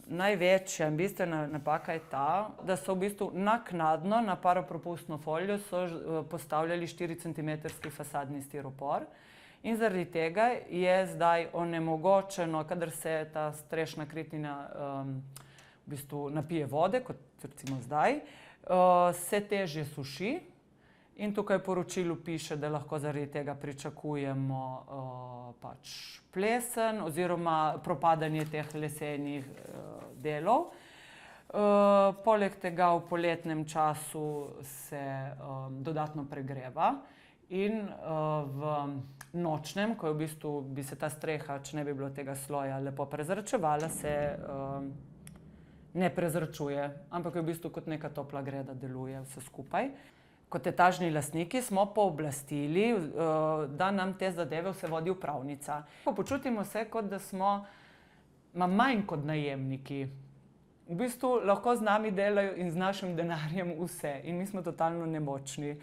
Največja in bistvena napaka je ta, da so v bistvu naknadno na paropropustno folijo postavljali 4 centimetrski fasadni stiropor. In zaradi tega je zdaj onemogočeno, kadar se ta strešna kritnina v bistvu napije vode, kot recimo zdaj, se težje suši. In tukaj v poročilu piše, da lahko zaradi tega pričakujemo pač plesen oziroma propadanje teh lesenih delov. Poleg tega v poletnem času se dodatno pregreva in v nočnem, ko je v bistvu bi se ta streha, če ne bi bilo tega sloja, lepo prezračevala, se ne prezračuje, ampak je v bistvu kot neka topla greda deluje vse skupaj. Kot etažni lastniki smo pooblastili, da nam te zadeve vse vodi upravnica. Počutimo se, kot da smo manj kot najemniki. V bistvu lahko z nami delajo in z našim denarjem vse in mi smo totalno nemočni.